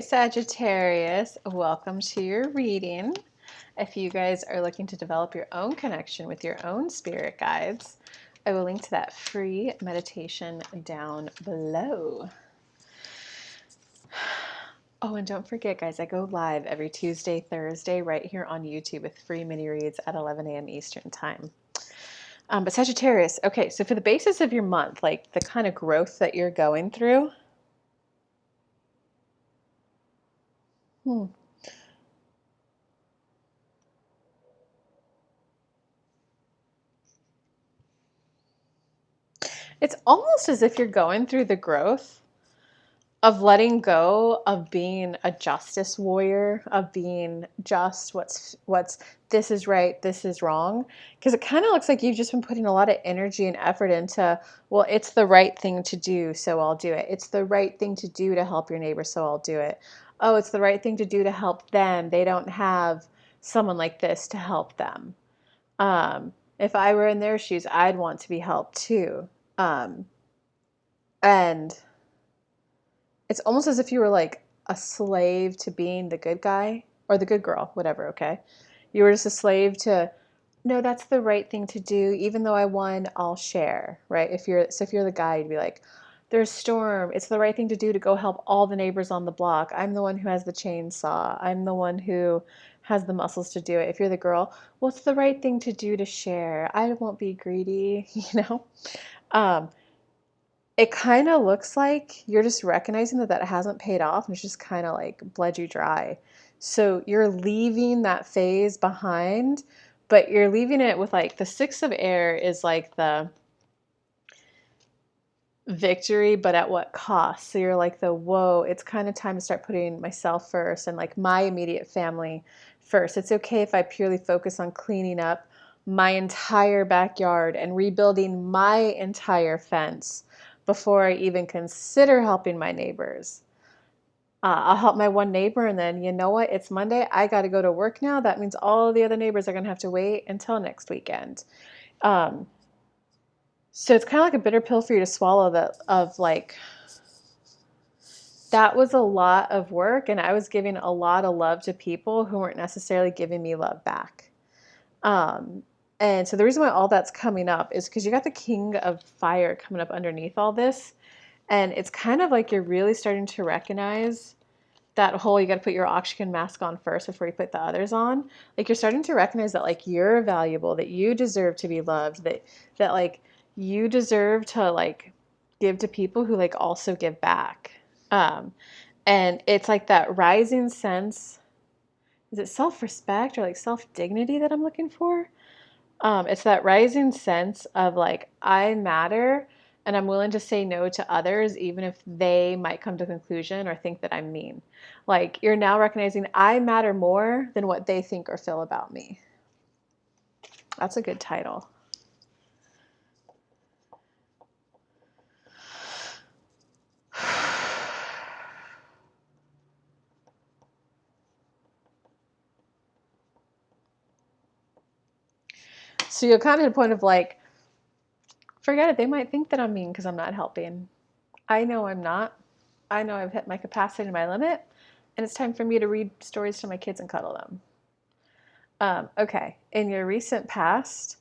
Sagittarius, welcome to your reading. If you guys are looking to develop your own connection with your own spirit guides, I will link to that free meditation down below. Oh, and don't forget, guys, I go live every Tuesday, Thursday, right here on YouTube with free mini reads at 11 a.m. Eastern Time. But Sagittarius, okay, so for the basis of your month, like the kind of growth that you're going through, it's almost as if you're going through the growth of letting go of being a justice warrior, of being just what's this is right, this is wrong. Because it kind of looks like you've just been putting a lot of energy and effort into, well, it's the right thing to do, so I'll do it. It's the right thing to do to help your neighbor, so I'll do it. Oh, it's the right thing to do to help them. They don't have someone like this to help them. If I were in their shoes, I'd want to be helped too. And it's almost as if you were like a slave to being the good guy or the good girl, whatever, okay? You were just a slave to, no, that's the right thing to do. Even though I won, I'll share, right? If you're the guy, you'd be like, there's a storm. It's the right thing to do to go help all the neighbors on the block. I'm the one who has the chainsaw. I'm the one who has the muscles to do it. If you're the girl, well, it's the right thing to do to share. I won't be greedy, you know? It kind of looks like you're just recognizing that hasn't paid off and it's just kind of like bled you dry. So you're leaving that phase behind, but you're leaving it with like the Six of Air is like the victory, but at what cost? So you're like whoa, it's kind of time to start putting myself first and like my immediate family first. It's okay if I purely focus on cleaning up my entire backyard and rebuilding my entire fence before I even consider helping my neighbors. I'll help my one neighbor, and then you know what? It's Monday. I got to go to work now. That means all the other neighbors are going to have to wait until next weekend. So it's kind of like a bitter pill for you to swallow that of like, that was a lot of work, and I was giving a lot of love to people who weren't necessarily giving me love back. And so the reason why all that's coming up is because you got the King of Fire coming up underneath all this. And it's kind of like you're really starting to recognize that whole, you got to put your oxygen mask on first before you put the others on. Like you're starting to recognize that like you're valuable, that you deserve to be loved, that like you deserve to like give to people who like also give back. And it's like that rising sense, is it self-respect or like self-dignity that I'm looking for? It's that rising sense of like, I matter and I'm willing to say no to others, even if they might come to a conclusion or think that I'm mean. Like you're now recognizing I matter more than what they think or feel about me. That's a good title. So you'll come to the point of like, forget it. They might think that I'm mean because I'm not helping. I know I'm not. I know I've hit my capacity and my limit, and it's time for me to read stories to my kids and cuddle them. Okay, in your recent past,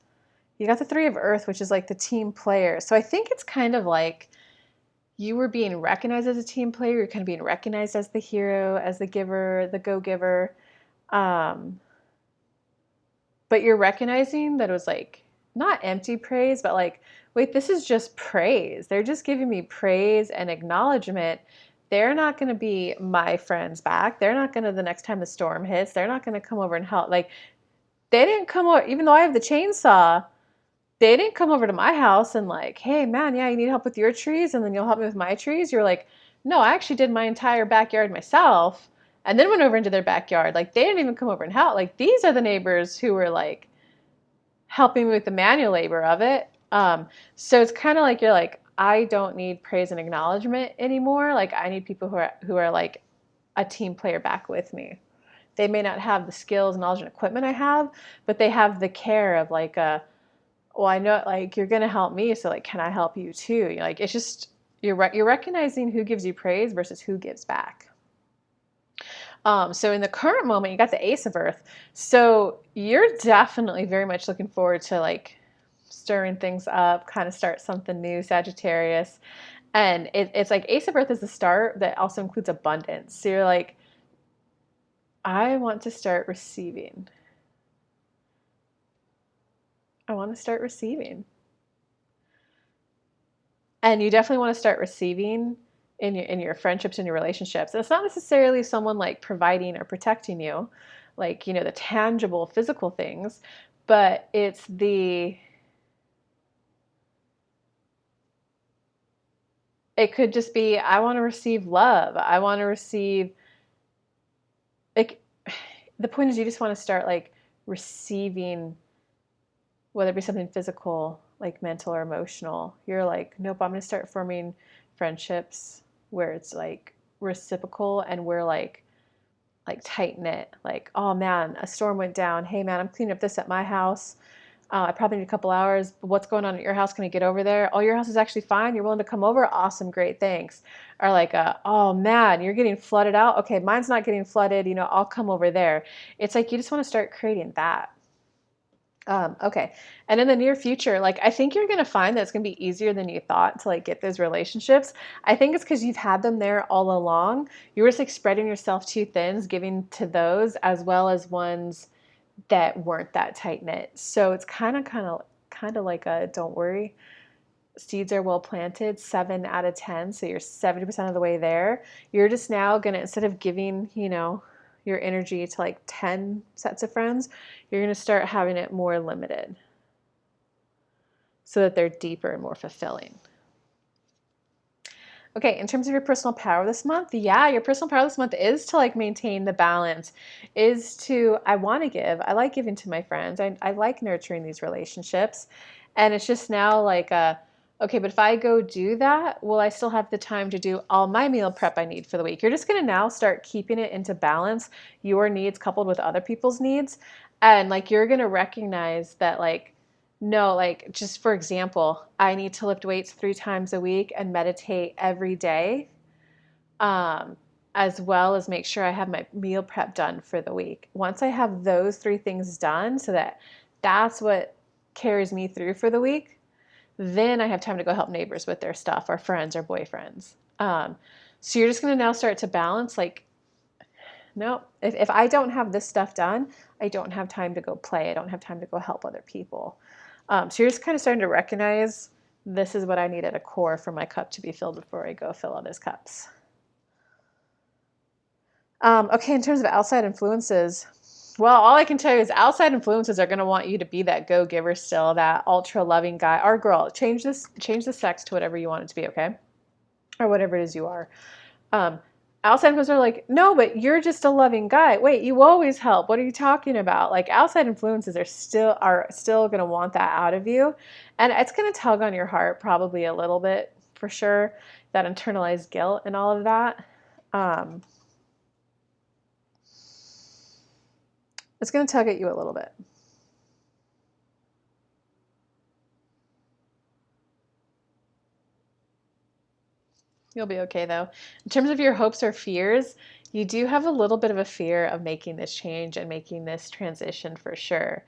you got the Three of Earth, which is like the team player. So I think it's kind of like you were being recognized as a team player. You're kind of being recognized as the hero, as the giver, the go-giver. But you're recognizing that it was like not empty praise, but like, wait, this is just praise. They're just giving me praise and acknowledgement. They're not going to be my friends back. They're not going to, the next time the storm hits, they're not going to come over and help. Like, they didn't come over, even though I have the chainsaw, they didn't come over to my house and like, hey man, yeah, you need help with your trees and then you'll help me with my trees. You're like, no, I actually did my entire backyard myself and then went over into their backyard. Like they didn't even come over and help. Like these are the neighbors who were like helping me with the manual labor of it. So it's kind of like you're like, I don't need praise and acknowledgement anymore. Like I need people who are like a team player back with me. They may not have the skills, knowledge, and equipment I have, but they have the care of like well, I know like you're gonna help me, so like, can I help you too? You're like, it's just you're recognizing who gives you praise versus who gives back. So in the current moment, you got the Ace of Earth. So you're definitely very much looking forward to like stirring things up, kind of start something new, Sagittarius. And it's like Ace of Earth is the start that also includes abundance. So you're like, I want to start receiving. I want to start receiving. And you definitely want to start receiving in your friendships and your relationships. And it's not necessarily someone like providing or protecting you, like, you know, the tangible physical things, but it's the it could just be I want to receive love. I want to receive like the point is you just want to start like receiving, whether it be something physical, like mental or emotional. You're like, nope, I'm going to start forming friendships where it's like reciprocal and we're like tight knit. Like, oh man, a storm went down. Hey man, I'm cleaning up this at my house. I probably need a couple hours. What's going on at your house? Can I get over there? Oh, your house is actually fine. You're willing to come over? Awesome, great, thanks. Or like, oh man, you're getting flooded out. Okay, mine's not getting flooded. You know, I'll come over there. It's like you just want to start creating that. Okay. And in the near future, like I think you're gonna find that it's gonna be easier than you thought to like get those relationships. I think it's because you've had them there all along. You were just like spreading yourself too thin, giving to those as well as ones that weren't that tight knit. So it's kind of like a don't worry. Seeds are well planted, 7 out of 10. So you're 70% of the way there. You're just now gonna, instead of giving, you know, your energy to like 10 sets of friends, you're gonna start having it more limited so that they're deeper and more fulfilling. Okay, in terms of your personal power this month, yeah, your personal power this month is to like maintain the balance, is to, I want to give. I like giving to my friends. I like nurturing these relationships. And it's just now like, okay, but if I go do that, will I still have the time to do all my meal prep I need for the week? You're just going to now start keeping it into balance, your needs coupled with other people's needs. And like, you're going to recognize that like, no, like just for example, I need to lift weights 3 times a week and meditate every day, um, as well as make sure I have my meal prep done for the week. Once I have those 3 things done, so that that's what carries me through for the week, then I have time to go help neighbors with their stuff, or friends or boyfriends. So you're just going to now start to balance like, no, if I don't have this stuff done, I don't have time to go play. I don't have time to go help other people. So you're just kind of starting to recognize this is what I need at a core for my cup to be filled before I go fill others' cups. Okay, in terms of outside influences, well, all I can tell you is outside influences are going to want you to be that go-giver still, that ultra-loving guy or girl. Change the sex to whatever you want it to be, okay? Or whatever it is you are. Outside influencers are like, no, but you're just a loving guy. Wait, you always help. What are you talking about? Like outside influences are still going to want that out of you. And it's going to tug on your heart probably a little bit for sure, that internalized guilt and all of that. It's going to tug at you a little bit. You'll be okay though. In terms of your hopes or fears, you do have a little bit of a fear of making this change and making this transition for sure.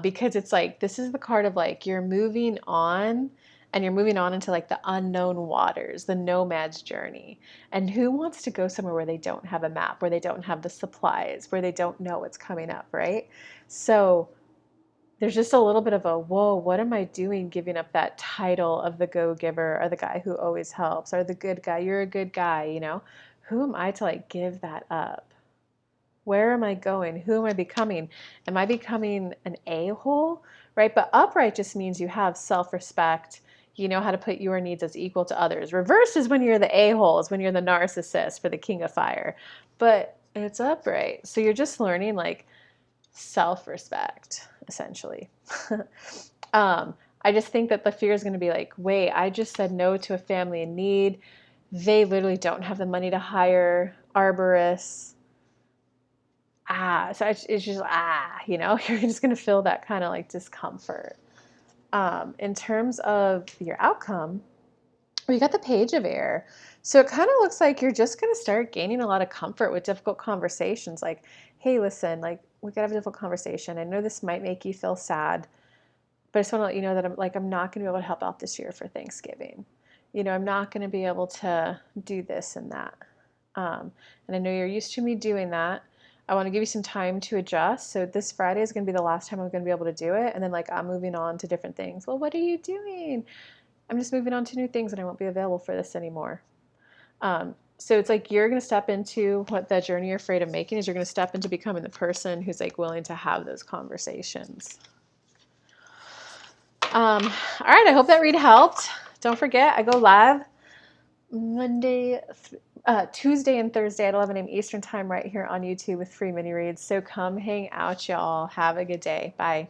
Because it's like, this is the card of like, you're moving on and you're moving on into like the unknown waters, the nomad's journey. And who wants to go somewhere where they don't have a map, where they don't have the supplies, where they don't know what's coming up, right? So there's just a little bit of a, whoa, what am I doing giving up that title of the go-giver or the guy who always helps or the good guy? You're a good guy, you know? Who am I to like give that up? Where am I going? Who am I becoming? Am I becoming an a-hole, right? But upright just means you have self-respect. You know how to put your needs as equal to others. Reverse is when you're the a-hole, is when you're the narcissist for the king of fire. But it's upright. So you're just learning like self-respect, essentially. I just think that the fear is going to be like, wait, I just said no to a family in need. They literally don't have the money to hire arborists. So it's just, you know, you're just going to feel that kind of like discomfort. In terms of your outcome, We got the Page of Air. So it kind of looks like you're just going to start gaining a lot of comfort with difficult conversations. Like, hey, listen, like, we got to have a difficult conversation. I know this might make you feel sad, but I just want to let you know that I'm not going to be able to help out this year for Thanksgiving. I'm not going to be able to do this and that. And I know you're used to me doing that. I want to give you some time to adjust. So this Friday is going to be the last time I'm going to be able to do it. And then I'm moving on to different things. Well, what are you doing? I'm just moving on to new things and I won't be available for this anymore. So it's like you're going to step into what that journey you're afraid of making is. You're going to step into becoming the person who's willing to have those conversations. All right, I hope that read helped. Don't forget, I go live Tuesday and Thursday at 11 a.m. Eastern time right here on YouTube with free mini reads. So come hang out, y'all. Have a good day. Bye.